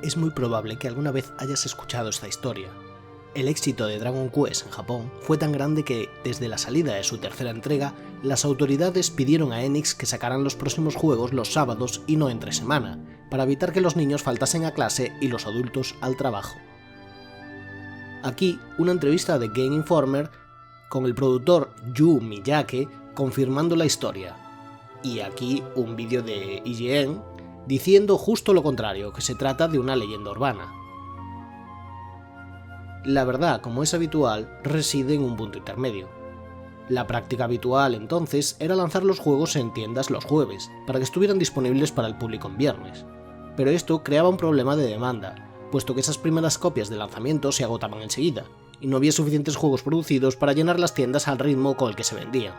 Es muy probable que alguna vez hayas escuchado esta historia. El éxito de Dragon Quest en Japón fue tan grande que, desde la salida de su tercera entrega, las autoridades pidieron a Enix que sacaran los próximos juegos los sábados y no entre semana, para evitar que los niños faltasen a clase y los adultos al trabajo. Aquí, una entrevista de Game Informer con el productor Yu Miyake confirmando la historia. Y aquí un vídeo de IGN diciendo justo lo contrario, que se trata de una leyenda urbana. La verdad, como es habitual, reside en un punto intermedio. La práctica habitual entonces era lanzar los juegos en tiendas los jueves, para que estuvieran disponibles para el público en viernes. Pero esto creaba un problema de demanda, puesto que esas primeras copias de lanzamiento se agotaban enseguida, y no había suficientes juegos producidos para llenar las tiendas al ritmo con el que se vendían.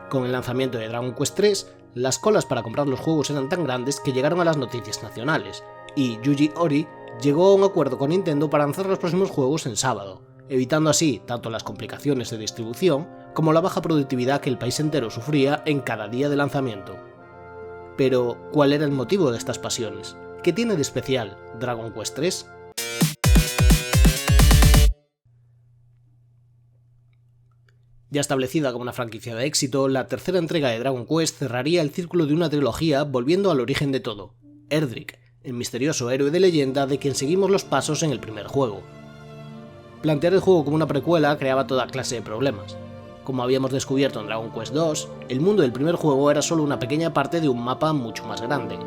Con el lanzamiento de Dragon Quest 3, las colas para comprar los juegos eran tan grandes que llegaron a las noticias nacionales, y Yuji Ori llegó a un acuerdo con Nintendo para lanzar los próximos juegos en sábado, evitando así tanto las complicaciones de distribución como la baja productividad que el país entero sufría en cada día de lanzamiento. Pero, ¿cuál era el motivo de estas pasiones? ¿Qué tiene de especial Dragon Quest 3? Ya establecida como una franquicia de éxito, la tercera entrega de Dragon Quest cerraría el círculo de una trilogía volviendo al origen de todo, Erdrick, el misterioso héroe de leyenda de quien seguimos los pasos en el primer juego. Plantear el juego como una precuela creaba toda clase de problemas. Como habíamos descubierto en Dragon Quest 2, el mundo del primer juego era solo una pequeña parte de un mapa mucho más grande.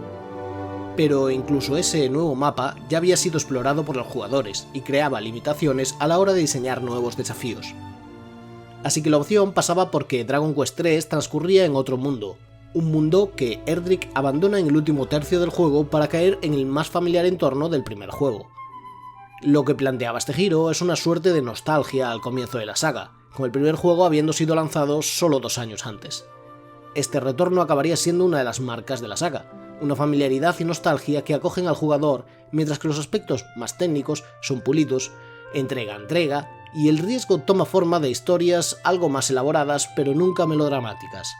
Pero incluso ese nuevo mapa ya había sido explorado por los jugadores y creaba limitaciones a la hora de diseñar nuevos desafíos. Así que la opción pasaba porque Dragon Quest 3 transcurría en otro mundo, un mundo que Erdrick abandona en el último tercio del juego para caer en el más familiar entorno del primer juego. Lo que planteaba este giro es una suerte de nostalgia al comienzo de la saga, con el primer juego habiendo sido lanzado solo 2 años antes. Este retorno acabaría siendo una de las marcas de la saga, una familiaridad y nostalgia que acogen al jugador, mientras que los aspectos más técnicos son pulidos, entrega a entrega, y el riesgo toma forma de historias algo más elaboradas pero nunca melodramáticas.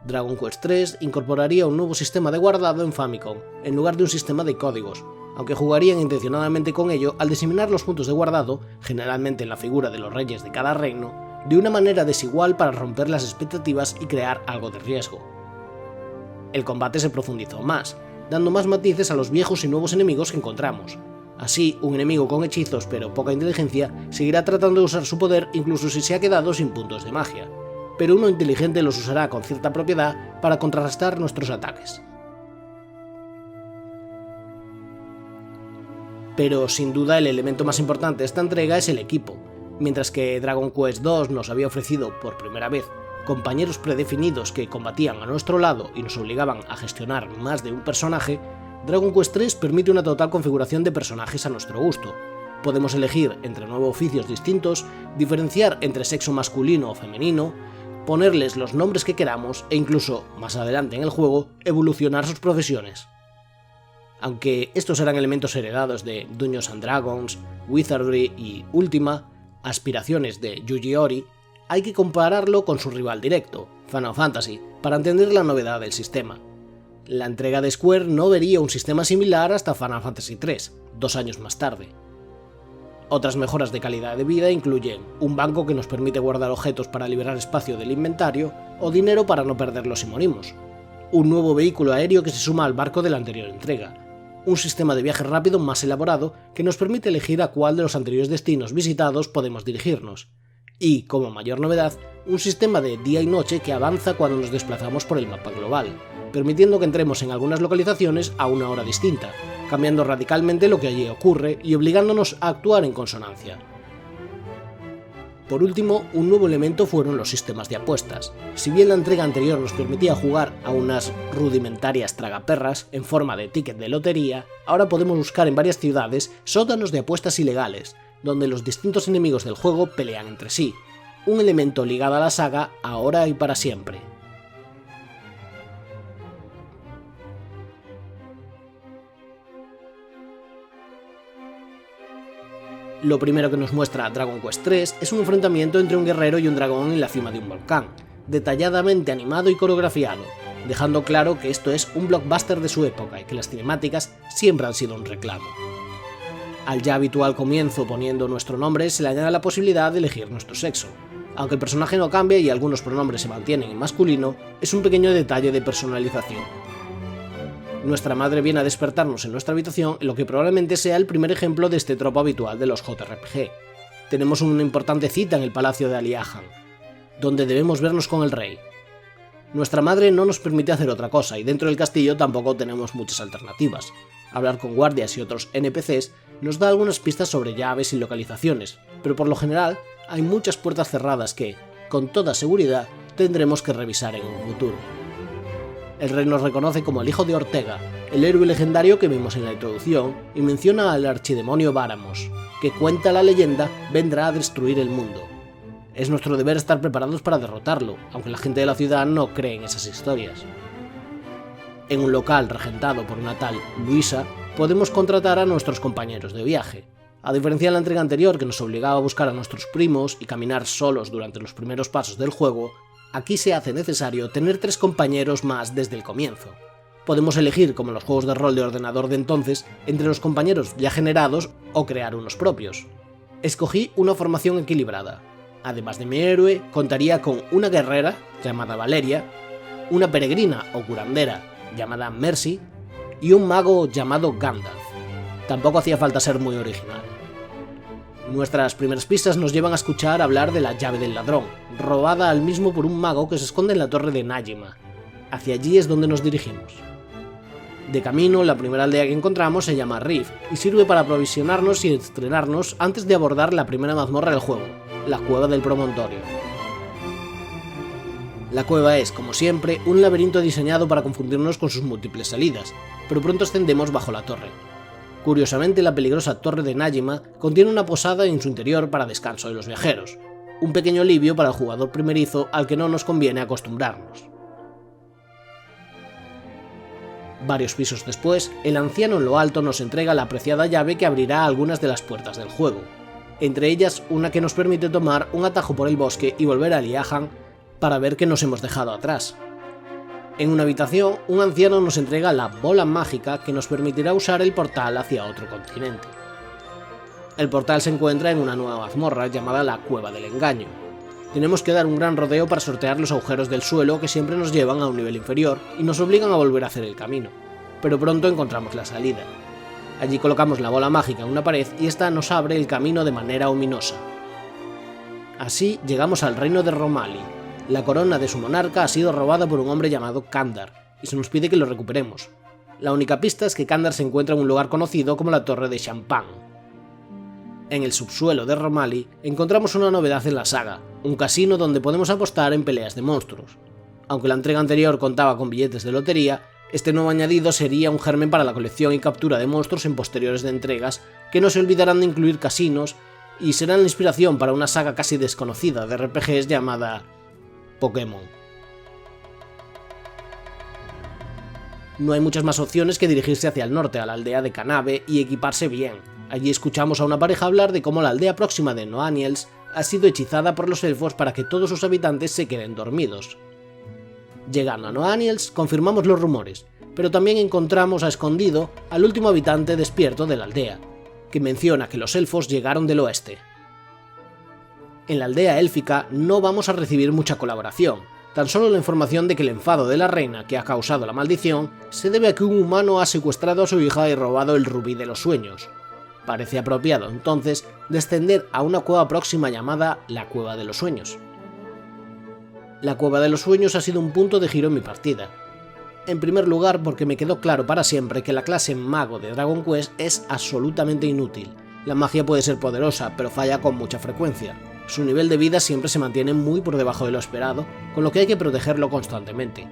Dragon Quest 3 incorporaría un nuevo sistema de guardado en Famicom, en lugar de un sistema de códigos, aunque jugarían intencionadamente con ello al diseminar los puntos de guardado, generalmente en la figura de los reyes de cada reino, de una manera desigual para romper las expectativas y crear algo de riesgo. El combate se profundizó más, dando más matices a los viejos y nuevos enemigos que encontramos. Así, un enemigo con hechizos pero poca inteligencia seguirá tratando de usar su poder incluso si se ha quedado sin puntos de magia, pero uno inteligente los usará con cierta propiedad para contrarrestar nuestros ataques. Pero sin duda el elemento más importante de esta entrega es el equipo. Mientras que Dragon Quest 2 nos había ofrecido por primera vez compañeros predefinidos que combatían a nuestro lado y nos obligaban a gestionar más de un personaje, Dragon Quest 3 permite una total configuración de personajes a nuestro gusto. Podemos elegir entre 9 oficios distintos, diferenciar entre sexo masculino o femenino, ponerles los nombres que queramos e incluso, más adelante en el juego, evolucionar sus profesiones. Aunque estos eran elementos heredados de Dungeons & Dragons, Wizardry y Ultima, aspiraciones de Yuji Ori, hay que compararlo con su rival directo, Final Fantasy, para entender la novedad del sistema. La entrega de Square no vería un sistema similar hasta Final Fantasy III, 2 años más tarde. Otras mejoras de calidad de vida incluyen un banco que nos permite guardar objetos para liberar espacio del inventario o dinero para no perderlos si morimos, un nuevo vehículo aéreo que se suma al barco de la anterior entrega, un sistema de viaje rápido más elaborado que nos permite elegir a cuál de los anteriores destinos visitados podemos dirigirnos, y, como mayor novedad, un sistema de día y noche que avanza cuando nos desplazamos por el mapa global, permitiendo que entremos en algunas localizaciones a una hora distinta, cambiando radicalmente lo que allí ocurre y obligándonos a actuar en consonancia. Por último, un nuevo elemento fueron los sistemas de apuestas. Si bien la entrega anterior nos permitía jugar a unas rudimentarias tragaperras en forma de ticket de lotería, ahora podemos buscar en varias ciudades sótanos de apuestas ilegales, donde los distintos enemigos del juego pelean entre sí, un elemento ligado a la saga ahora y para siempre. Lo primero que nos muestra Dragon Quest III es un enfrentamiento entre un guerrero y un dragón en la cima de un volcán, detalladamente animado y coreografiado, dejando claro que esto es un blockbuster de su época y que las cinemáticas siempre han sido un reclamo. Al ya habitual comienzo poniendo nuestro nombre se le añade la posibilidad de elegir nuestro sexo. Aunque el personaje no cambia y algunos pronombres se mantienen en masculino, es un pequeño detalle de personalización. Nuestra madre viene a despertarnos en nuestra habitación en lo que probablemente sea el primer ejemplo de este tropo habitual de los JRPG. Tenemos una importante cita en el palacio de Aliahan, donde debemos vernos con el rey. Nuestra madre no nos permite hacer otra cosa y dentro del castillo tampoco tenemos muchas alternativas. Hablar con guardias y otros NPCs nos da algunas pistas sobre llaves y localizaciones, pero por lo general hay muchas puertas cerradas que, con toda seguridad, tendremos que revisar en un futuro. El rey nos reconoce como el hijo de Ortega, el héroe legendario que vimos en la introducción, y menciona al archidemonio Báramos, que cuenta la leyenda vendrá a destruir el mundo. Es nuestro deber estar preparados para derrotarlo, aunque la gente de la ciudad no cree en esas historias. En un local regentado por una tal Luisa, podemos contratar a nuestros compañeros de viaje. A diferencia de la entrega anterior que nos obligaba a buscar a nuestros primos y caminar solos durante los primeros pasos del juego, aquí se hace necesario tener 3 compañeros más desde el comienzo. Podemos elegir, como en los juegos de rol de ordenador de entonces, entre los compañeros ya generados o crear unos propios. Escogí una formación equilibrada. Además de mi héroe, contaría con una guerrera, llamada Valeria, una peregrina o curandera, llamada Mercy, y un mago llamado Gandalf. Tampoco hacía falta ser muy original. Nuestras primeras pistas nos llevan a escuchar hablar de la llave del ladrón, robada al mismo por un mago que se esconde en la torre de Najima. Hacia allí es donde nos dirigimos. De camino, la primera aldea que encontramos se llama Rift y sirve para aprovisionarnos y entrenarnos antes de abordar la primera mazmorra del juego, la Cueva del Promontorio. La cueva es, como siempre, un laberinto diseñado para confundirnos con sus múltiples salidas, pero pronto ascendemos bajo la torre. Curiosamente, la peligrosa torre de Najima contiene una posada en su interior para descanso de los viajeros, un pequeño alivio para el jugador primerizo al que no nos conviene acostumbrarnos. Varios pisos después, el anciano en lo alto nos entrega la apreciada llave que abrirá algunas de las puertas del juego, entre ellas una que nos permite tomar un atajo por el bosque y volver a Liahan para ver qué nos hemos dejado atrás. En una habitación, un anciano nos entrega la bola mágica que nos permitirá usar el portal hacia otro continente. El portal se encuentra en una nueva mazmorra llamada la Cueva del Engaño. Tenemos que dar un gran rodeo para sortear los agujeros del suelo que siempre nos llevan a un nivel inferior y nos obligan a volver a hacer el camino, pero pronto encontramos la salida. Allí colocamos la bola mágica en una pared y esta nos abre el camino de manera ominosa. Así llegamos al reino de Romali. La corona de su monarca ha sido robada por un hombre llamado Kandar, y se nos pide que lo recuperemos. La única pista es que Kandar se encuentra en un lugar conocido como la Torre de Champagne. En el subsuelo de Romali encontramos una novedad en la saga, un casino donde podemos apostar en peleas de monstruos. Aunque la entrega anterior contaba con billetes de lotería, este nuevo añadido sería un germen para la colección y captura de monstruos en posteriores de entregas que no se olvidarán de incluir casinos y serán la inspiración para una saga casi desconocida de RPGs llamada Pokémon. No hay muchas más opciones que dirigirse hacia el norte, a la aldea de Kanabe, y equiparse bien. Allí escuchamos a una pareja hablar de cómo la aldea próxima de Noaniels ha sido hechizada por los elfos para que todos sus habitantes se queden dormidos. Llegando a Noaniels, confirmamos los rumores, pero también encontramos a escondido al último habitante despierto de la aldea. que menciona que los elfos llegaron del oeste. En la aldea élfica no vamos a recibir mucha colaboración, tan solo la información de que el enfado de la reina que ha causado la maldición se debe a que un humano ha secuestrado a su hija y robado el rubí de los sueños. Parece apropiado, entonces, descender a una cueva próxima llamada la Cueva de los Sueños. La Cueva de los Sueños ha sido un punto de giro en mi partida. En primer lugar, porque me quedó claro para siempre que la clase mago de Dragon Quest es absolutamente inútil. La magia puede ser poderosa, pero falla con mucha frecuencia. Su nivel de vida siempre se mantiene muy por debajo de lo esperado, con lo que hay que protegerlo constantemente.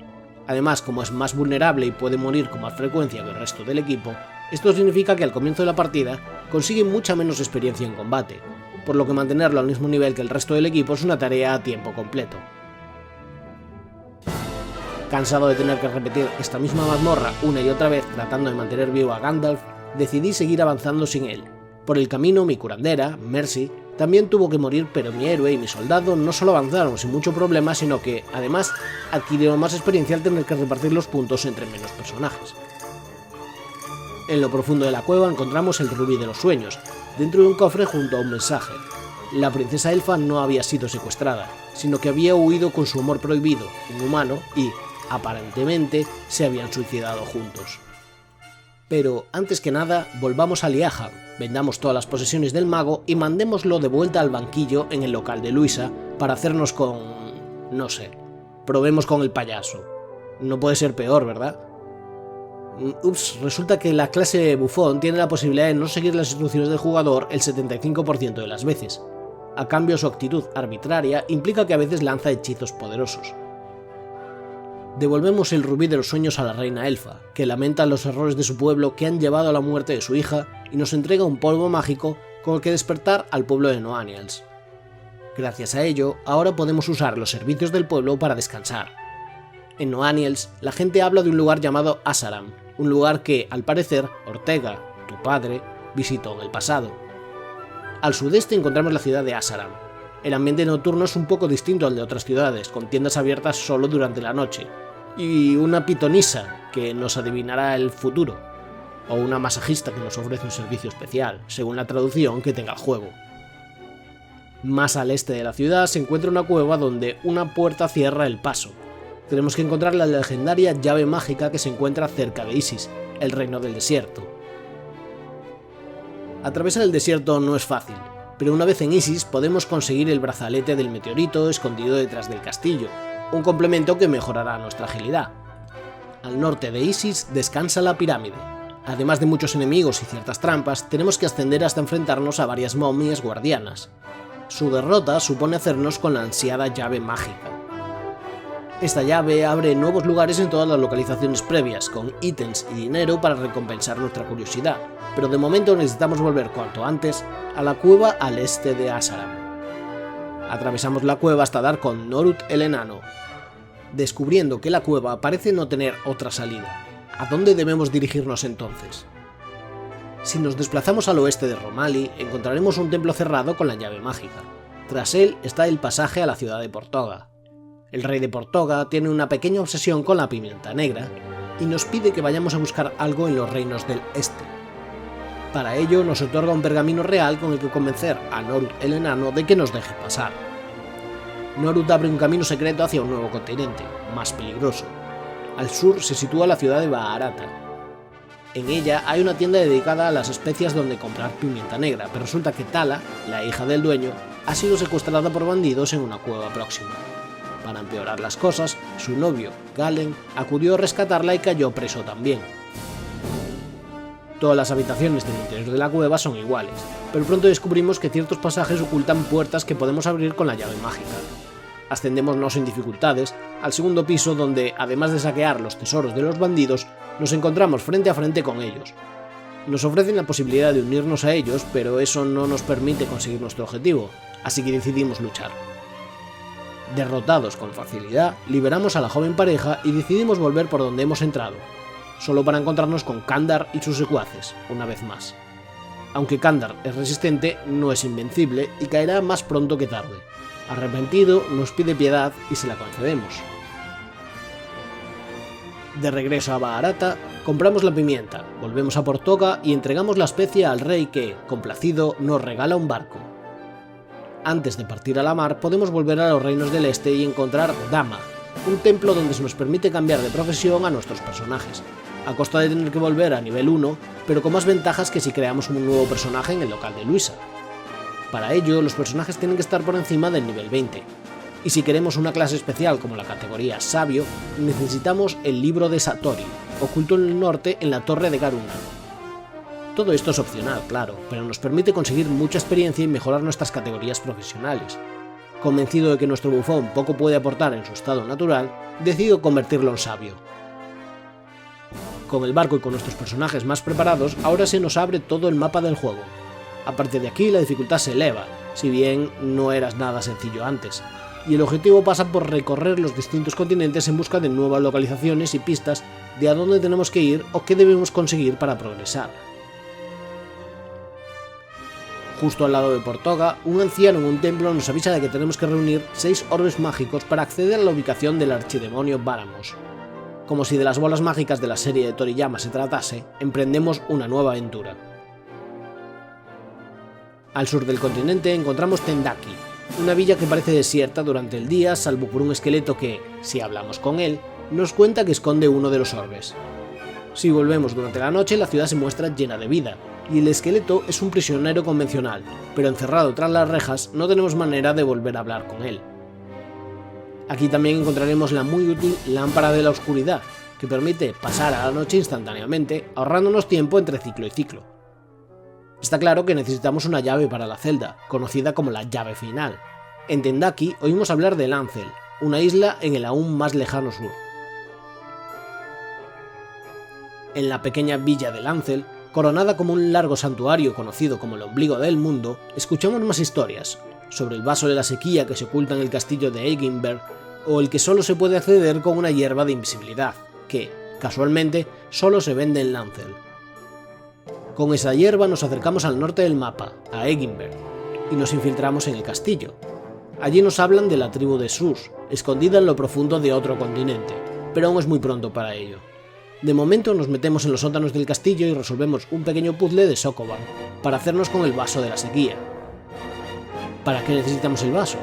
Además, como es más vulnerable y puede morir con más frecuencia que el resto del equipo, esto significa que al comienzo de la partida consigue mucha menos experiencia en combate, por lo que mantenerlo al mismo nivel que el resto del equipo es una tarea a tiempo completo. Cansado de tener que repetir esta misma mazmorra una y otra vez tratando de mantener vivo a Gandalf, decidí seguir avanzando sin él. Por el camino mi curandera, Mercy, también tuvo que morir, pero mi héroe y mi soldado no solo avanzaron sin mucho problema, sino que, además, adquirieron más experiencia al tener que repartir los puntos entre menos personajes. En lo profundo de la cueva encontramos el Rubí de los Sueños, dentro de un cofre junto a un mensaje. La princesa elfa no había sido secuestrada, sino que había huido con su amor prohibido, un humano, y, aparentemente, se habían suicidado juntos. Pero, antes que nada, volvamos a Liahan, vendamos todas las posesiones del mago y mandémoslo de vuelta al banquillo en el local de Luisa para hacernos con... no sé, probemos con el payaso. No puede ser peor, ¿verdad? Ups, resulta que la clase bufón tiene la posibilidad de no seguir las instrucciones del jugador el 75% de las veces. A cambio, su actitud arbitraria implica que a veces lanza hechizos poderosos. Devolvemos el Rubí de los Sueños a la reina elfa, que lamenta los errores de su pueblo que han llevado a la muerte de su hija y nos entrega un polvo mágico con el que despertar al pueblo de Noaniels. Gracias a ello, ahora podemos usar los servicios del pueblo para descansar. En Noaniels, la gente habla de un lugar llamado Asaram, un lugar que, al parecer, Ortega, tu padre, visitó en el pasado. Al sudeste encontramos la ciudad de Asaram. El ambiente nocturno es un poco distinto al de otras ciudades, con tiendas abiertas solo durante la noche, y una pitonisa que nos adivinará el futuro, o una masajista que nos ofrece un servicio especial, según la traducción que tenga el juego. Más al este de la ciudad se encuentra una cueva donde una puerta cierra el paso. Tenemos que encontrar la legendaria llave mágica que se encuentra cerca de Isis, el reino del desierto. Atravesar el desierto no es fácil, pero una vez en Isis podemos conseguir el brazalete del meteorito escondido detrás del castillo, un complemento que mejorará nuestra agilidad. Al norte de Isis descansa la pirámide. Además de muchos enemigos y ciertas trampas, tenemos que ascender hasta enfrentarnos a varias momias guardianas. Su derrota supone hacernos con la ansiada llave mágica. Esta llave abre nuevos lugares en todas las localizaciones previas, con ítems y dinero para recompensar nuestra curiosidad, pero de momento necesitamos volver cuanto antes a la cueva al este de Asaram. Atravesamos la cueva hasta dar con Norut el enano, descubriendo que la cueva parece no tener otra salida. ¿A dónde debemos dirigirnos entonces? Si nos desplazamos al oeste de Romali, encontraremos un templo cerrado con la llave mágica. Tras él está el pasaje a la ciudad de Portoga. El rey de Portoga tiene una pequeña obsesión con la pimienta negra y nos pide que vayamos a buscar algo en los reinos del este. Para ello nos otorga un pergamino real con el que convencer a Norut el enano de que nos deje pasar. Norut abre un camino secreto hacia un nuevo continente, más peligroso. Al sur se sitúa la ciudad de Baharata. En ella hay una tienda dedicada a las especias donde comprar pimienta negra, pero resulta que Tala, la hija del dueño, ha sido secuestrada por bandidos en una cueva próxima. Para empeorar las cosas, su novio, Galen, acudió a rescatarla y cayó preso también. Todas las habitaciones del interior de la cueva son iguales, pero pronto descubrimos que ciertos pasajes ocultan puertas que podemos abrir con la llave mágica. Ascendemos no sin dificultades al segundo piso donde, además de saquear los tesoros de los bandidos, nos encontramos frente a frente con ellos. Nos ofrecen la posibilidad de unirnos a ellos, pero eso no nos permite conseguir nuestro objetivo, así que decidimos luchar. Derrotados con facilidad, liberamos a la joven pareja y decidimos volver por donde hemos entrado, solo para encontrarnos con Kandar y sus secuaces, una vez más. Aunque Kandar es resistente, no es invencible y caerá más pronto que tarde. Arrepentido, nos pide piedad y se la concedemos. De regreso a Baharata, compramos la pimienta, volvemos a Portoga y entregamos la especia al rey que, complacido, nos regala un barco. Antes de partir a la mar, podemos volver a los reinos del este y encontrar Dama, un templo donde se nos permite cambiar de profesión a nuestros personajes, a costa de tener que volver a nivel 1, pero con más ventajas que si creamos un nuevo personaje en el local de Luisa. Para ello, los personajes tienen que estar por encima del nivel 20. Y si queremos una clase especial como la categoría Sabio, necesitamos el libro de Satori, oculto en el norte en la torre de Garuna. Todo esto es opcional, claro, pero nos permite conseguir mucha experiencia y mejorar nuestras categorías profesionales. Convencido de que nuestro bufón poco puede aportar en su estado natural, decido convertirlo en sabio. Con el barco y con nuestros personajes más preparados, ahora se nos abre todo el mapa del juego. A partir de aquí la dificultad se eleva, si bien no era nada sencillo antes, y el objetivo pasa por recorrer los distintos continentes en busca de nuevas localizaciones y pistas de a dónde tenemos que ir o qué debemos conseguir para progresar. Justo al lado de Portoga, un anciano en un templo nos avisa de que tenemos que reunir 6 orbes mágicos para acceder a la ubicación del archidemonio Báramos. Como si de las bolas mágicas de la serie de Toriyama se tratase, emprendemos una nueva aventura. Al sur del continente encontramos Tendaki, una villa que parece desierta durante el día salvo por un esqueleto que, si hablamos con él, nos cuenta que esconde uno de los orbes. Si volvemos durante la noche, la ciudad se muestra llena de vida, y el esqueleto es un prisionero convencional, pero encerrado tras las rejas no tenemos manera de volver a hablar con él. Aquí también encontraremos la muy útil lámpara de la oscuridad, que permite pasar a la noche instantáneamente, ahorrándonos tiempo entre ciclo y ciclo. Está claro que necesitamos una llave para la celda, conocida como la llave final. En Tendaki oímos hablar de Lancel, una isla en el aún más lejano sur. En la pequeña villa de Lancel, coronada como un largo santuario conocido como el ombligo del mundo, escuchamos más historias, sobre el vaso de la sequía que se oculta en el castillo de Eginberg, o el que solo se puede acceder con una hierba de invisibilidad, que, casualmente, solo se vende en Lancel. Con esa hierba nos acercamos al norte del mapa, a Eginberg, y nos infiltramos en el castillo. Allí nos hablan de la tribu de Sus, escondida en lo profundo de otro continente, pero aún es muy pronto para ello. De momento nos metemos en los sótanos del castillo y resolvemos un pequeño puzzle de Sokoban, para hacernos con el vaso de la sequía. ¿Para qué necesitamos el vaso?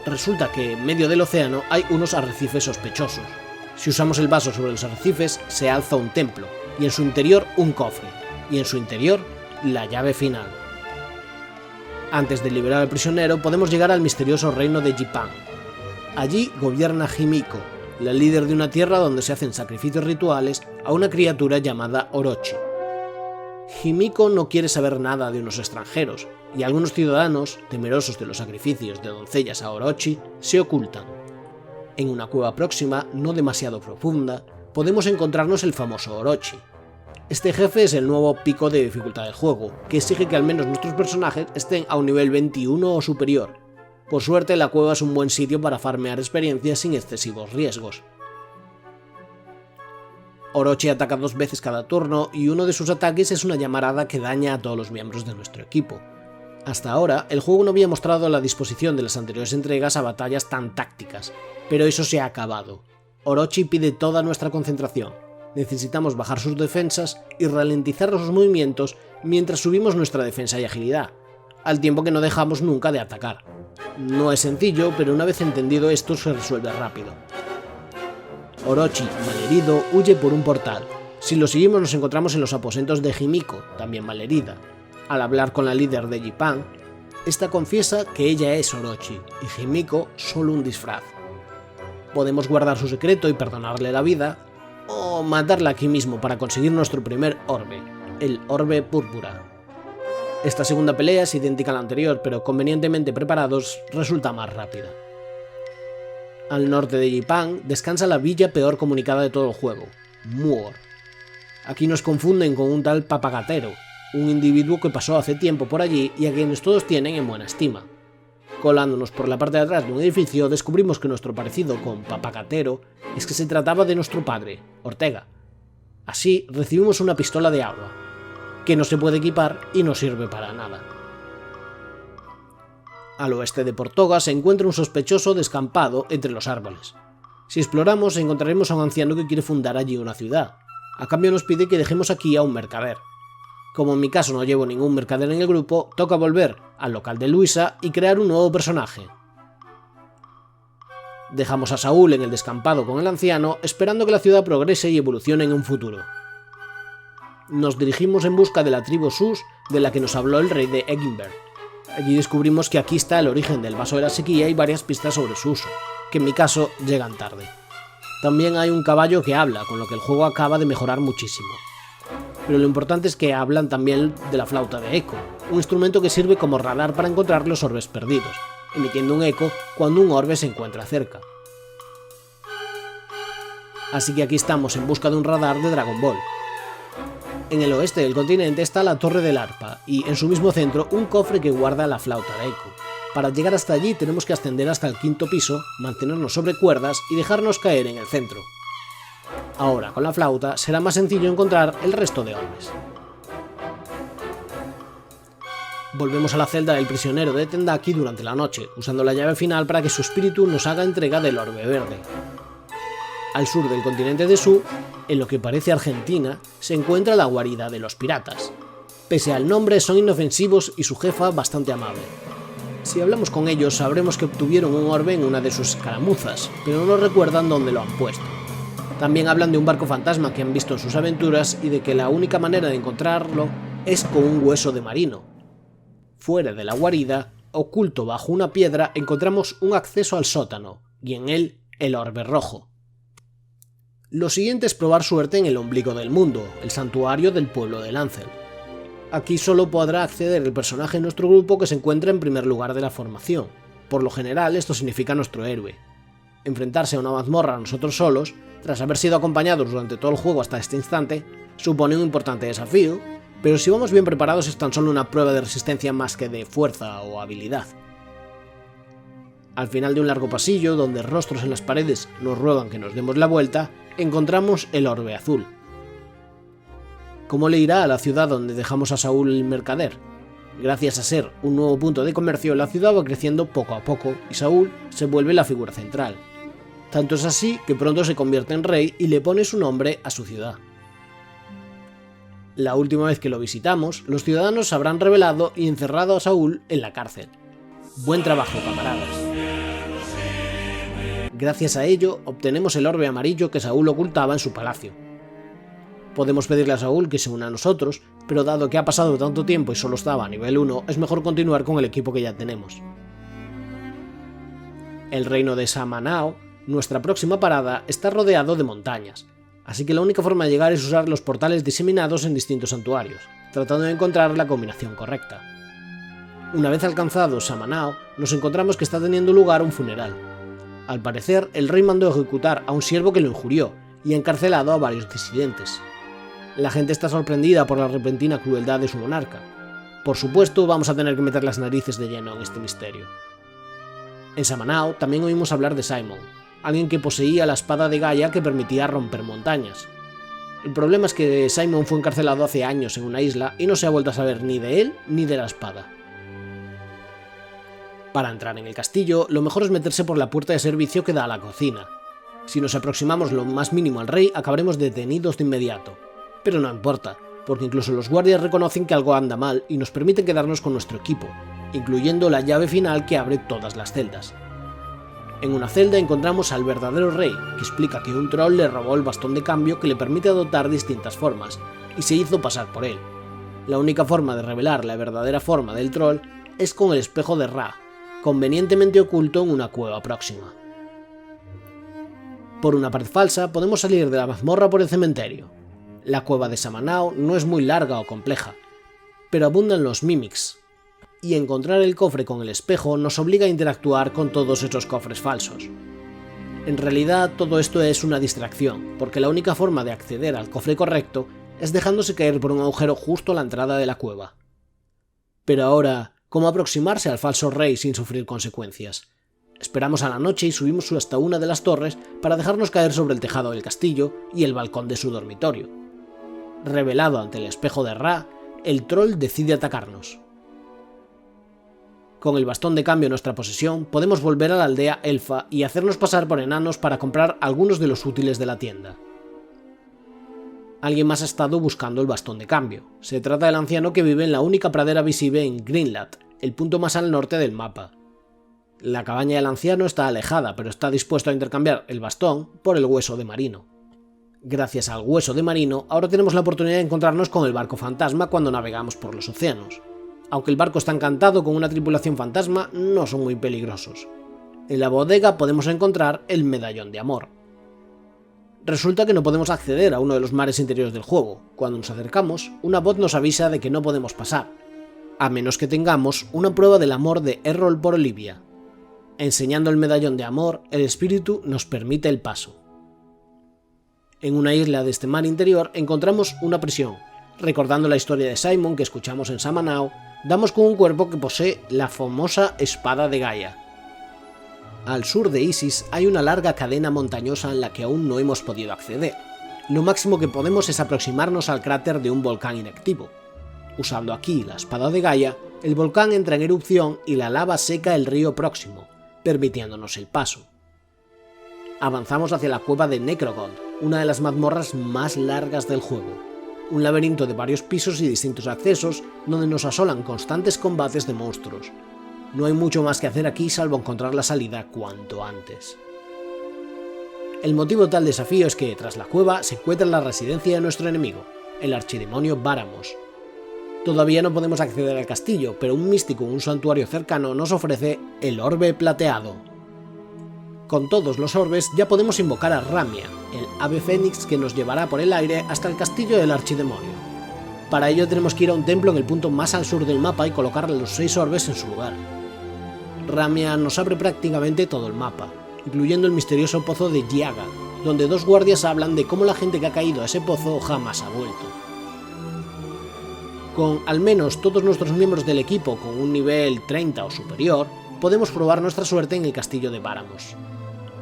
Resulta que en medio del océano hay unos arrecifes sospechosos. Si usamos el vaso sobre los arrecifes, se alza un templo, y en su interior un cofre, y en su interior la llave final. Antes de liberar al prisionero podemos llegar al misterioso reino de Jipan. Allí gobierna Himiko, la líder de una tierra donde se hacen sacrificios rituales a una criatura llamada Orochi. Himiko no quiere saber nada de unos extranjeros, y algunos ciudadanos, temerosos de los sacrificios de doncellas a Orochi, se ocultan. En una cueva próxima, no demasiado profunda, podemos encontrarnos el famoso Orochi. Este jefe es el nuevo pico de dificultad del juego, que exige que al menos nuestros personajes estén a un nivel 21 o superior. Por suerte, la cueva es un buen sitio para farmear experiencias sin excesivos riesgos. Orochi ataca 2 veces cada turno y uno de sus ataques es una llamarada que daña a todos los miembros de nuestro equipo. Hasta ahora, el juego no había mostrado la disposición de las anteriores entregas a batallas tan tácticas, pero eso se ha acabado. Orochi pide toda nuestra concentración. Necesitamos bajar sus defensas y ralentizar sus movimientos mientras subimos nuestra defensa y agilidad, al tiempo que no dejamos nunca de atacar. No es sencillo, pero una vez entendido esto se resuelve rápido. Orochi, malherido, huye por un portal. Si lo seguimos nos encontramos en los aposentos de Himiko, también malherida. Al hablar con la líder de Jipan, esta confiesa que ella es Orochi y Himiko solo un disfraz. Podemos guardar su secreto y perdonarle la vida, o matarla aquí mismo para conseguir nuestro primer orbe, el orbe púrpura. Esta segunda pelea es idéntica a la anterior, pero convenientemente preparados resulta más rápida. Al norte de Jipan descansa la villa peor comunicada de todo el juego, Muor. Aquí nos confunden con un tal Papagatero, un individuo que pasó hace tiempo por allí y a quienes todos tienen en buena estima. Colándonos por la parte de atrás de un edificio descubrimos que nuestro parecido con Papagatero es que se trataba de nuestro padre, Ortega. Así recibimos una pistola de agua, que no se puede equipar y no sirve para nada. Al oeste de Portoga se encuentra un sospechoso descampado entre los árboles. Si exploramos, encontraremos a un anciano que quiere fundar allí una ciudad. A cambio nos pide que dejemos aquí a un mercader. Como en mi caso no llevo ningún mercader en el grupo, toca volver al local de Luisa y crear un nuevo personaje. Dejamos a Saúl en el descampado con el anciano, esperando que la ciudad progrese y evolucione en un futuro. Nos dirigimos en busca de la tribu Sus, de la que nos habló el rey de Eggenberg. Allí descubrimos que aquí está el origen del vaso de la sequía y varias pistas sobre su uso, que en mi caso llegan tarde. También hay un caballo que habla, con lo que el juego acaba de mejorar muchísimo. Pero lo importante es que hablan también de la flauta de eco, un instrumento que sirve como radar para encontrar los orbes perdidos, emitiendo un eco cuando un orbe se encuentra cerca. Así que aquí estamos en busca de un radar de Dragon Ball. En el oeste del continente está la Torre del Arpa y en su mismo centro un cofre que guarda la flauta de eco. Para llegar hasta allí tenemos que ascender hasta el 5.º piso, mantenernos sobre cuerdas y dejarnos caer en el centro. Ahora, con la flauta, será más sencillo encontrar el resto de orbes. Volvemos a la celda del prisionero de Tendaki durante la noche, usando la llave final para que su espíritu nos haga entrega del orbe verde. Al sur del continente de Su, en lo que parece Argentina, se encuentra la guarida de los piratas. Pese al nombre, son inofensivos y su jefa bastante amable. Si hablamos con ellos, sabremos que obtuvieron un orbe en una de sus escaramuzas, pero no recuerdan dónde lo han puesto. También hablan de un barco fantasma que han visto en sus aventuras y de que la única manera de encontrarlo es con un hueso de marino. Fuera de la guarida, oculto bajo una piedra, encontramos un acceso al sótano, y en él el orbe rojo. Lo siguiente es probar suerte en el ombligo del mundo, el santuario del pueblo de Lancel. Aquí solo podrá acceder el personaje de nuestro grupo que se encuentra en primer lugar de la formación. Por lo general esto significa nuestro héroe. Enfrentarse a una mazmorra nosotros solos, tras haber sido acompañados durante todo el juego hasta este instante, supone un importante desafío, pero si vamos bien preparados es tan solo una prueba de resistencia más que de fuerza o habilidad. Al final de un largo pasillo, donde rostros en las paredes nos ruegan que nos demos la vuelta, encontramos el orbe azul. ¿Cómo le irá a la ciudad donde dejamos a Saúl el mercader? Gracias a ser un nuevo punto de comercio, la ciudad va creciendo poco a poco y Saúl se vuelve la figura central. Tanto es así que pronto se convierte en rey y le pone su nombre a su ciudad. La última vez que lo visitamos, los ciudadanos habrán revelado y encerrado a Saúl en la cárcel. Buen trabajo, camaradas. Gracias a ello, obtenemos el orbe amarillo que Saúl ocultaba en su palacio. Podemos pedirle a Saúl que se una a nosotros, pero dado que ha pasado tanto tiempo y solo estaba a nivel 1, es mejor continuar con el equipo que ya tenemos. El reino de Samanao, nuestra próxima parada, está rodeado de montañas, así que la única forma de llegar es usar los portales diseminados en distintos santuarios, tratando de encontrar la combinación correcta. Una vez alcanzado Samanao, nos encontramos que está teniendo lugar un funeral. Al parecer, el rey mandó ejecutar a un siervo que lo injurió y ha encarcelado a varios disidentes. La gente está sorprendida por la repentina crueldad de su monarca. Por supuesto, vamos a tener que meter las narices de lleno en este misterio. En Samanao también oímos hablar de Simon, alguien que poseía la espada de Gaia que permitía romper montañas. El problema es que Simon fue encarcelado hace años en una isla y no se ha vuelto a saber ni de él ni de la espada. Para entrar en el castillo, lo mejor es meterse por la puerta de servicio que da a la cocina. Si nos aproximamos lo más mínimo al rey, acabaremos detenidos de inmediato. Pero no importa, porque incluso los guardias reconocen que algo anda mal y nos permiten quedarnos con nuestro equipo, incluyendo la llave final que abre todas las celdas. En una celda encontramos al verdadero rey, que explica que un troll le robó el bastón de cambio que le permite adoptar distintas formas, y se hizo pasar por él. La única forma de revelar la verdadera forma del troll es con el espejo de Ra, convenientemente oculto en una cueva próxima. Por una pared falsa podemos salir de la mazmorra por el cementerio. La cueva de Samanao no es muy larga o compleja, pero abundan los mimics, y encontrar el cofre con el espejo nos obliga a interactuar con todos esos cofres falsos. En realidad todo esto es una distracción, porque la única forma de acceder al cofre correcto es dejándose caer por un agujero justo a la entrada de la cueva. Pero ahora, ¿cómo aproximarse al falso rey sin sufrir consecuencias? Esperamos a la noche y subimos hasta una de las torres para dejarnos caer sobre el tejado del castillo y el balcón de su dormitorio. Revelado ante el espejo de Ra, el troll decide atacarnos. Con el bastón de cambio en nuestra posesión, podemos volver a la aldea elfa y hacernos pasar por enanos para comprar algunos de los útiles de la tienda. Alguien más ha estado buscando el bastón de cambio. Se trata del anciano que vive en la única pradera visible en Greenland, el punto más al norte del mapa. La cabaña del anciano está alejada, pero está dispuesto a intercambiar el bastón por el hueso de marino. Gracias al hueso de marino, ahora tenemos la oportunidad de encontrarnos con el barco fantasma cuando navegamos por los océanos. Aunque el barco está encantado con una tripulación fantasma, no son muy peligrosos. En la bodega podemos encontrar el medallón de amor. Resulta que no podemos acceder a uno de los mares interiores del juego. Cuando nos acercamos, una voz nos avisa de que no podemos pasar, a menos que tengamos una prueba del amor de Errol por Olivia. Enseñando el medallón de amor, el espíritu nos permite el paso. En una isla de este mar interior encontramos una prisión. Recordando la historia de Simon que escuchamos en Samanao, damos con un cuerpo que posee la famosa espada de Gaia. Al sur de Isis hay una larga cadena montañosa en la que aún no hemos podido acceder. Lo máximo que podemos es aproximarnos al cráter de un volcán inactivo. Usando aquí la espada de Gaia, el volcán entra en erupción y la lava seca el río próximo, permitiéndonos el paso. Avanzamos hacia la cueva de Necrogond, una de las mazmorras más largas del juego. Un laberinto de varios pisos y distintos accesos donde nos asolan constantes combates de monstruos. No hay mucho más que hacer aquí salvo encontrar la salida cuanto antes. El motivo de tal desafío es que, tras la cueva, se encuentra la residencia de nuestro enemigo, el archidemonio Báramos. Todavía no podemos acceder al castillo, pero un místico en un santuario cercano nos ofrece el orbe plateado. Con todos los orbes ya podemos invocar a Ramia, el ave fénix que nos llevará por el aire hasta el castillo del archidemonio. Para ello tenemos que ir a un templo en el punto más al sur del mapa y colocar los 6 orbes en su lugar. Ramia nos abre prácticamente todo el mapa, incluyendo el misterioso pozo de Giaga, donde 2 guardias hablan de cómo la gente que ha caído a ese pozo jamás ha vuelto. Con al menos todos nuestros miembros del equipo con un nivel 30 o superior, podemos probar nuestra suerte en el castillo de Báramos.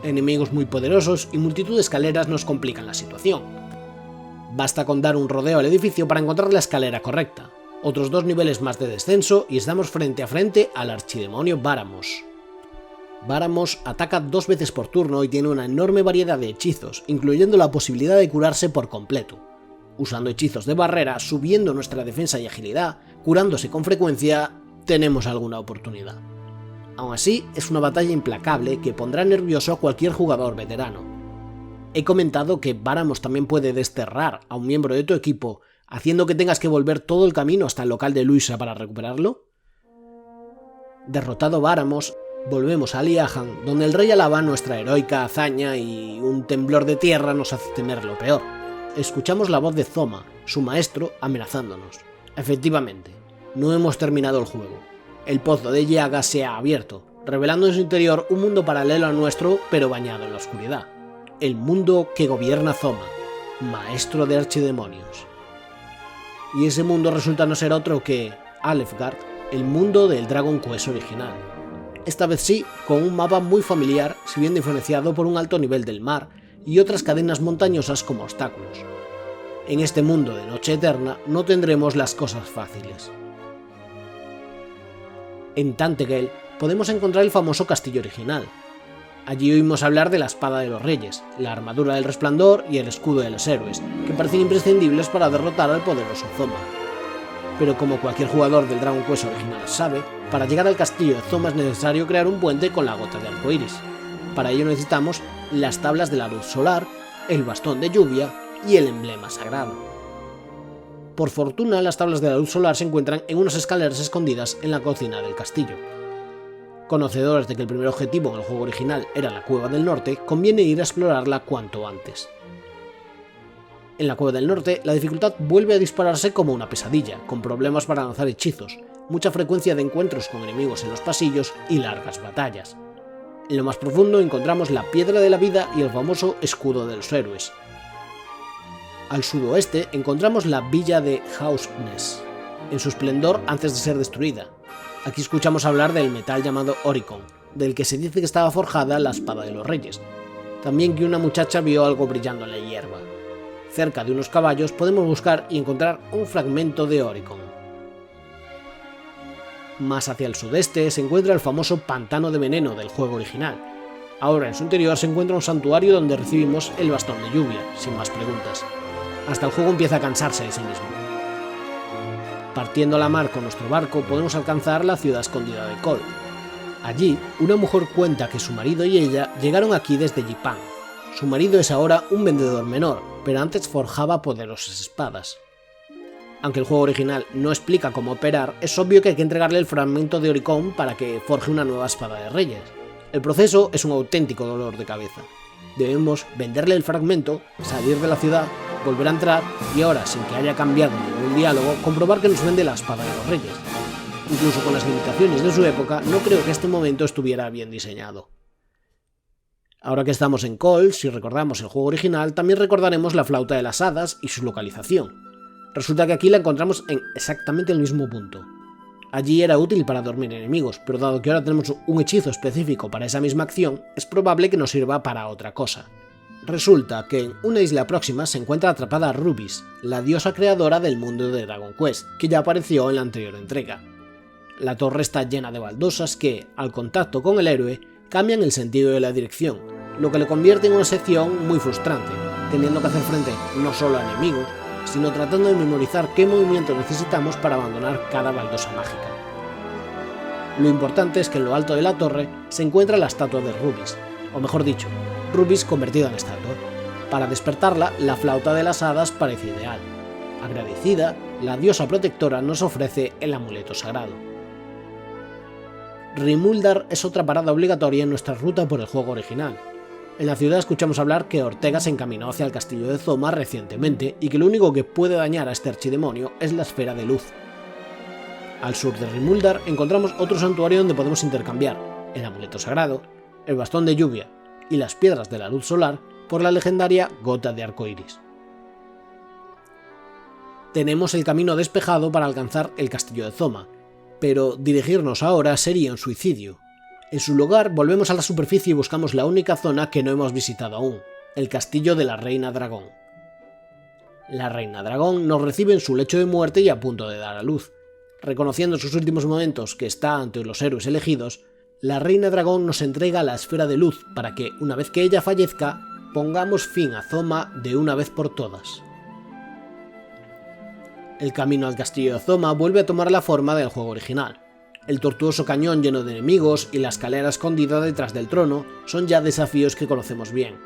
Enemigos muy poderosos y multitud de escaleras nos complican la situación. Basta con dar un rodeo al edificio para encontrar la escalera correcta, otros 2 niveles más de descenso y estamos frente a frente al archidemonio Báramos. Báramos ataca 2 veces por turno y tiene una enorme variedad de hechizos, incluyendo la posibilidad de curarse por completo. Usando hechizos de barrera, subiendo nuestra defensa y agilidad, curándose con frecuencia, tenemos alguna oportunidad. Aún así, es una batalla implacable que pondrá nervioso a cualquier jugador veterano. He comentado que Báramos también puede desterrar a un miembro de tu equipo, haciendo que tengas que volver todo el camino hasta el local de Luisa para recuperarlo. Derrotado Báramos, volvemos a Liahan, donde el rey alaba nuestra heroica hazaña y un temblor de tierra nos hace temer lo peor. Escuchamos la voz de Zoma, su maestro, amenazándonos. Efectivamente, no hemos terminado el juego. El pozo de Giaga se ha abierto, revelando en su interior un mundo paralelo al nuestro, pero bañado en la oscuridad. El mundo que gobierna Zoma, maestro de archidemonios. Y ese mundo resulta no ser otro que Alefgard, el mundo del Dragon Quest original. Esta vez sí, con un mapa muy familiar, si bien diferenciado por un alto nivel del mar y otras cadenas montañosas como obstáculos. En este mundo de Noche Eterna no tendremos las cosas fáciles. En Tantegel podemos encontrar el famoso castillo original. Allí oímos hablar de la espada de los reyes, la armadura del resplandor y el escudo de los héroes, que parecen imprescindibles para derrotar al poderoso Zoma. Pero como cualquier jugador del Dragon Quest original sabe, para llegar al castillo de Zoma es necesario crear un puente con la gota de arcoíris. Para ello necesitamos las tablas de la luz solar, el bastón de lluvia y el emblema sagrado. Por fortuna, las tablas de la luz solar se encuentran en unas escaleras escondidas en la cocina del castillo. Conocedores de que el primer objetivo en el juego original era la Cueva del Norte, conviene ir a explorarla cuanto antes. En la Cueva del Norte, la dificultad vuelve a dispararse como una pesadilla, con problemas para lanzar hechizos, mucha frecuencia de encuentros con enemigos en los pasillos y largas batallas. En lo más profundo encontramos la Piedra de la Vida y el famoso Escudo de los Héroes. Al sudoeste encontramos la villa de Hausness, en su esplendor antes de ser destruida. Aquí escuchamos hablar del metal llamado Oricon, del que se dice que estaba forjada la espada de los reyes. También que una muchacha vio algo brillando en la hierba. Cerca de unos caballos podemos buscar y encontrar un fragmento de Oricon. Más hacia el sudeste se encuentra el famoso Pantano de Veneno del juego original. Ahora en su interior se encuentra un santuario donde recibimos el Bastón de Lluvia, sin más preguntas. Hasta el juego empieza a cansarse de sí mismo. Partiendo a la mar con nuestro barco podemos alcanzar la ciudad escondida de Kol. Allí, una mujer cuenta que su marido y ella llegaron aquí desde Yipang. Su marido es ahora un vendedor menor, pero antes forjaba poderosas espadas. Aunque el juego original no explica cómo operar, es obvio que hay que entregarle el fragmento de Oricon para que forje una nueva espada de reyes. El proceso es un auténtico dolor de cabeza. Debemos venderle el fragmento, salir de la ciudad, volver a entrar y ahora, sin que haya cambiado ningún diálogo, comprobar que nos vende la espada de los reyes. Incluso con las limitaciones de su época, no creo que este momento estuviera bien diseñado. Ahora que estamos en Kol, si recordamos el juego original, también recordaremos la flauta de las hadas y su localización. Resulta que aquí la encontramos en exactamente el mismo punto. Allí era útil para dormir enemigos, pero dado que ahora tenemos un hechizo específico para esa misma acción, es probable que nos sirva para otra cosa. Resulta que en una isla próxima se encuentra atrapada Rubis, la diosa creadora del mundo de Dragon Quest, que ya apareció en la anterior entrega. La torre está llena de baldosas que, al contacto con el héroe, cambian el sentido de la dirección, lo que le convierte en una sección muy frustrante, teniendo que hacer frente no solo a enemigos, sino tratando de memorizar qué movimiento necesitamos para abandonar cada baldosa mágica. Lo importante es que en lo alto de la torre se encuentra la estatua de Rubis, o mejor dicho, Rubis convertida en estatua. Para despertarla, la flauta de las hadas parece ideal. Agradecida, la diosa protectora nos ofrece el amuleto sagrado. Rimuldar es otra parada obligatoria en nuestra ruta por el juego original. En la ciudad escuchamos hablar que Ortega se encaminó hacia el castillo de Zoma recientemente y que lo único que puede dañar a este archidemonio es la esfera de luz. Al sur de Rimuldar encontramos otro santuario donde podemos intercambiar el amuleto sagrado, el bastón de lluvia y las piedras de la luz solar por la legendaria gota de arcoiris. Tenemos el camino despejado para alcanzar el castillo de Zoma, pero dirigirnos ahora sería un suicidio. En su lugar volvemos a la superficie y buscamos la única zona que no hemos visitado aún, el castillo de la Reina Dragón. La Reina Dragón nos recibe en su lecho de muerte y a punto de dar a luz. Reconociendo en sus últimos momentos que está ante los héroes elegidos, la Reina Dragón nos entrega la esfera de luz para que, una vez que ella fallezca, pongamos fin a Zoma de una vez por todas. El camino al castillo de Zoma vuelve a tomar la forma del juego original. El tortuoso cañón lleno de enemigos y la escalera escondida detrás del trono son ya desafíos que conocemos bien.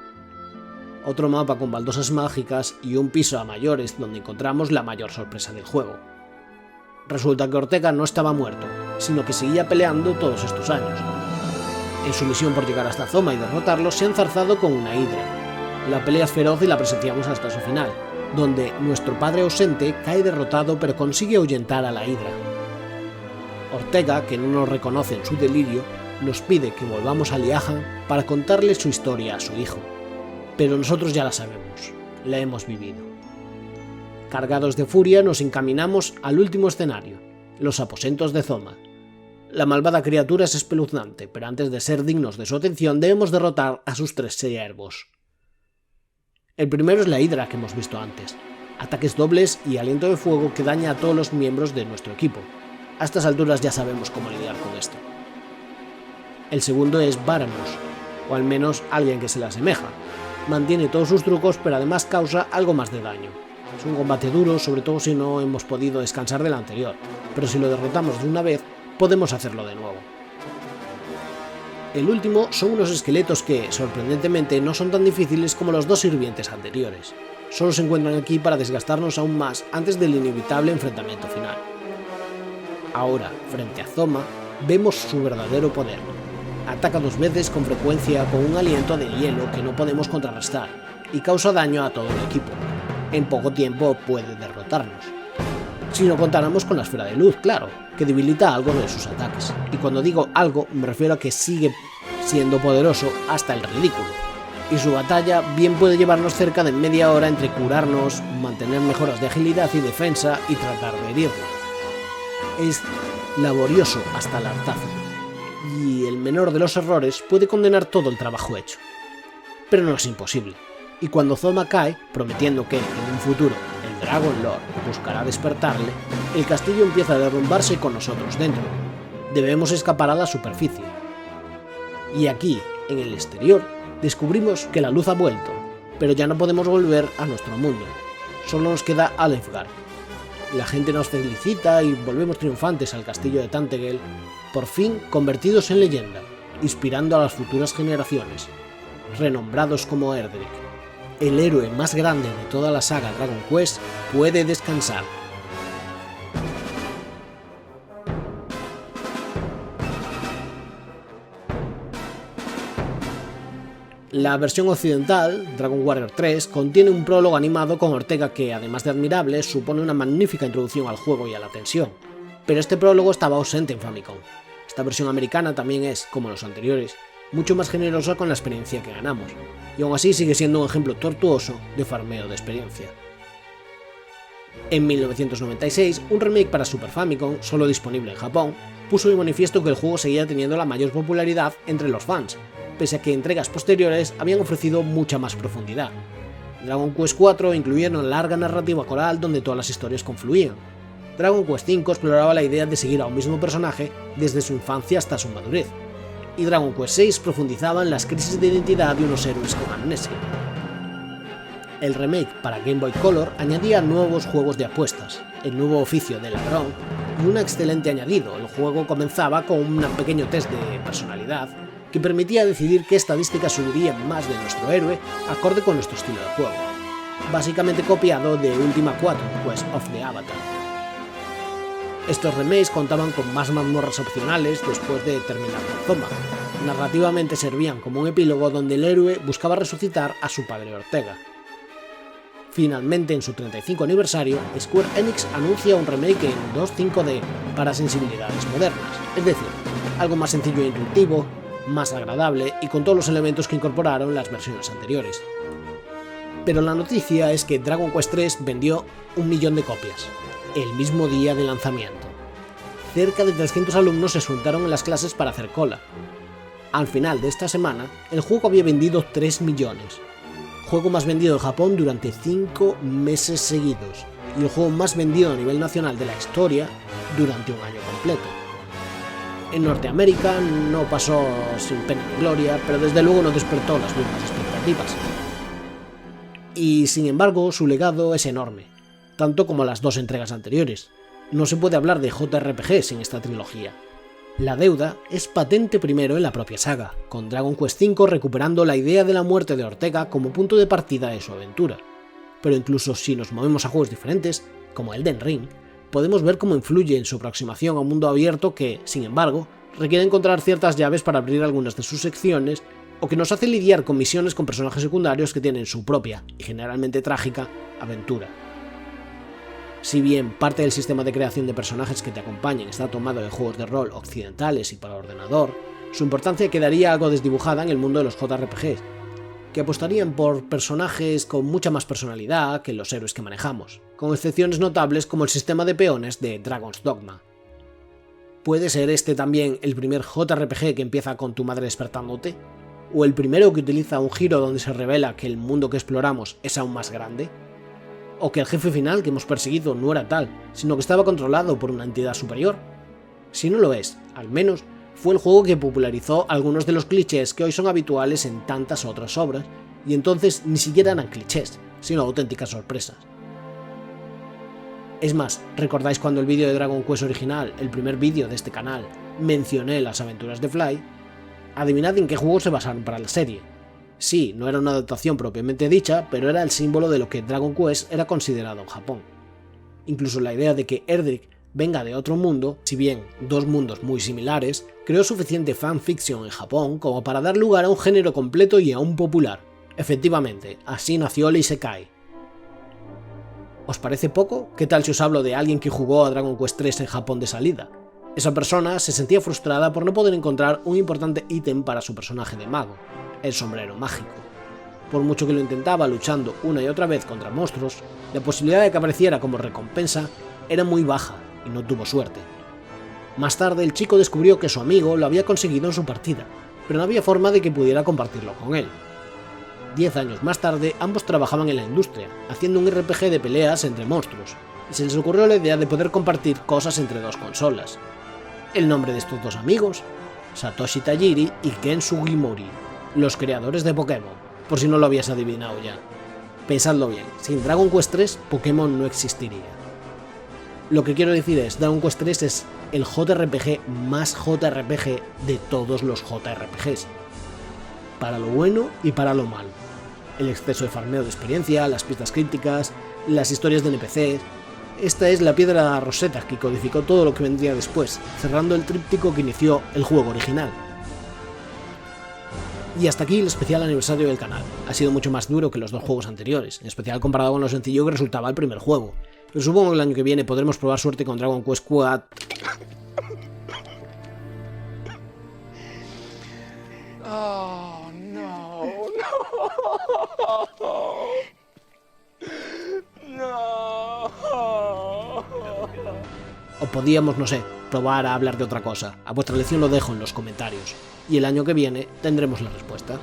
Otro mapa con baldosas mágicas y un piso a mayores donde encontramos la mayor sorpresa del juego. Resulta que Ortega no estaba muerto, sino que seguía peleando todos estos años. En su misión por llegar hasta Zoma y derrotarlo se ha enzarzado con una hidra. La pelea es feroz y la presenciamos hasta su final, donde nuestro padre ausente cae derrotado pero consigue ahuyentar a la hidra. Ortega, que no nos reconoce en su delirio, nos pide que volvamos a Liahan para contarle su historia a su hijo. Pero nosotros ya la sabemos, la hemos vivido. Cargados de furia nos encaminamos al último escenario, los aposentos de Zoma. La malvada criatura es espeluznante, pero antes de ser dignos de su atención debemos derrotar a sus 3 siervos. El primero es la hidra que hemos visto antes, ataques dobles y aliento de fuego que daña a todos los miembros de nuestro equipo. A estas alturas ya sabemos cómo lidiar con esto. El segundo es Baranos, o al menos alguien que se le asemeja. Mantiene todos sus trucos, pero además causa algo más de daño. Es un combate duro, sobre todo si no hemos podido descansar del anterior, pero si lo derrotamos de una vez, podemos hacerlo de nuevo. El último son unos esqueletos que, sorprendentemente, no son tan difíciles como los 2 sirvientes anteriores. Solo se encuentran aquí para desgastarnos aún más antes del inevitable enfrentamiento final. Ahora, frente a Zoma, vemos su verdadero poder. Ataca 2 veces con frecuencia con un aliento de hielo que no podemos contrarrestar, y causa daño a todo el equipo. En poco tiempo puede derrotarnos. Si no contáramos con la esfera de luz, claro, que debilita algo de sus ataques. Y cuando digo algo, me refiero a que sigue siendo poderoso hasta el ridículo. Y su batalla bien puede llevarnos cerca de media hora entre curarnos, mantener mejoras de agilidad y defensa y tratar de herirlo. Es laborioso hasta el hartazgo, y el menor de los errores puede condenar todo el trabajo hecho. Pero no es imposible, y cuando Zoma cae, prometiendo que, en un futuro, el Dragon Lord buscará despertarle, el castillo empieza a derrumbarse con nosotros dentro. debemos escapar a la superficie. Y aquí, en el exterior, descubrimos que la luz ha vuelto, pero ya no podemos volver a nuestro mundo. Solo nos queda Alefgard. La gente nos felicita y volvemos triunfantes al castillo de Tantegel, por fin convertidos en leyenda, inspirando a las futuras generaciones, renombrados como Erdrick. El héroe más grande de toda la saga Dragon Quest puede descansar. La versión occidental, Dragon Warrior 3, contiene un prólogo animado con Ortega que, además de admirable, supone una magnífica introducción al juego y a la tensión, pero este prólogo estaba ausente en Famicom. Esta versión americana también es, como los anteriores, mucho más generosa con la experiencia que ganamos, y aún así sigue siendo un ejemplo tortuoso de farmeo de experiencia. En 1996, un remake para Super Famicom, solo disponible en Japón, puso de manifiesto que el juego seguía teniendo la mayor popularidad entre los fans, pese a que entregas posteriores habían ofrecido mucha más profundidad. Dragon Quest IV incluía una larga narrativa coral donde todas las historias confluían. Dragon Quest V exploraba la idea de seguir a un mismo personaje desde su infancia hasta su madurez, y Dragon Quest VI profundizaba en las crisis de identidad de unos héroes con amnesia. El remake para Game Boy Color añadía nuevos juegos de apuestas, el nuevo oficio de ladrón y un excelente añadido. El juego comenzaba con un pequeño test de personalidad que permitía decidir qué estadísticas subirían más de nuestro héroe acorde con nuestro estilo de juego, básicamente copiado de Ultima 4, Quest of the Avatar. Estos remakes contaban con más mazmorras opcionales después de terminar con Zoma. Narrativamente servían como un epílogo donde el héroe buscaba resucitar a su padre Ortega. Finalmente, en su 35 aniversario, Square Enix anuncia un remake en 2.5D para sensibilidades modernas, es decir, algo más sencillo e intuitivo, más agradable y con todos los elementos que incorporaron las versiones anteriores. Pero la noticia es que Dragon Quest III vendió 1 millón de copias, el mismo día de lanzamiento. Cerca de 300 alumnos se juntaron en las clases para hacer cola. Al final de esta semana, el juego había vendido 3 millones. Juego más vendido en Japón durante 5 meses seguidos, y el juego más vendido a nivel nacional de la historia durante un año completo. En Norteamérica no pasó sin pena ni gloria, pero desde luego no despertó las mismas expectativas. Y sin embargo, su legado es enorme, tanto como las dos entregas anteriores. No se puede hablar de JRPG sin esta trilogía. La deuda es patente primero en la propia saga, con Dragon Quest V recuperando la idea de la muerte de Ortega como punto de partida de su aventura. Pero incluso si nos movemos a juegos diferentes, como Elden Ring, podemos ver cómo influye en su aproximación a un mundo abierto que, sin embargo, requiere encontrar ciertas llaves para abrir algunas de sus secciones, o que nos hace lidiar con misiones con personajes secundarios que tienen su propia, y generalmente trágica, aventura. Si bien parte del sistema de creación de personajes que te acompañan está tomado de juegos de rol occidentales y para ordenador, su importancia quedaría algo desdibujada en el mundo de los JRPGs, que apostarían por personajes con mucha más personalidad que los héroes que manejamos, con excepciones notables como el sistema de peones de Dragon's Dogma. ¿Puede ser este también el primer JRPG que empieza con tu madre despertándote? ¿O el primero que utiliza un giro donde se revela que el mundo que exploramos es aún más grande? ¿O que el jefe final que hemos perseguido no era tal, sino que estaba controlado por una entidad superior? Si no lo es, al menos fue el juego que popularizó algunos de los clichés que hoy son habituales en tantas otras obras, y entonces ni siquiera eran clichés, sino auténticas sorpresas. Es más, ¿recordáis cuando el vídeo de Dragon Quest original, el primer vídeo de este canal, mencioné las aventuras de Fly? Adivinad en qué juegos se basaron para la serie. Sí, no era una adaptación propiamente dicha, pero era el símbolo de lo que Dragon Quest era considerado en Japón. Incluso la idea de que Erdrick venga de otro mundo, si bien dos mundos muy similares, creó suficiente fanfiction en Japón como para dar lugar a un género completo y aún popular. Efectivamente, así nació el Isekai. ¿Os parece poco? ¿Qué tal si os hablo de alguien que jugó a Dragon Quest III en Japón de salida? Esa persona se sentía frustrada por no poder encontrar un importante ítem para su personaje de mago, el sombrero mágico. Por mucho que lo intentaba luchando una y otra vez contra monstruos, la posibilidad de que apareciera como recompensa era muy baja y no tuvo suerte. Más tarde el chico descubrió que su amigo lo había conseguido en su partida, pero no había forma de que pudiera compartirlo con él. 10 años más tarde ambos trabajaban en la industria, haciendo un RPG de peleas entre monstruos, y se les ocurrió la idea de poder compartir cosas entre dos consolas. El nombre de estos dos amigos: Satoshi Tajiri y Ken Sugimori, los creadores de Pokémon, por si no lo habías adivinado ya. Pensadlo bien, sin Dragon Quest 3, Pokémon no existiría. Lo que quiero decir es, Dragon Quest 3 es el JRPG más JRPG de todos los JRPGs. Para lo bueno y para lo malo. El exceso de farmeo de experiencia, las pistas crípticas, las historias de NPCs. Esta es la piedra Rosetta que codificó todo lo que vendría después, cerrando el tríptico que inició el juego original. Y hasta aquí el especial aniversario del canal. Ha sido mucho más duro que los dos juegos anteriores, en especial comparado con lo sencillo que resultaba el primer juego. Pero supongo que el año que viene podremos probar suerte con Dragon Quest 4. Oh, no, no. No. O podíamos, no sé, probar a hablar de otra cosa. A vuestra elección lo dejo en los comentarios. Y el año que viene tendremos la respuesta.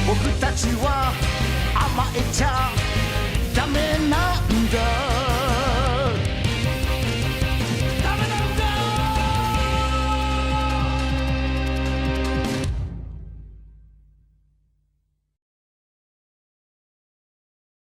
僕たちは甘えちゃう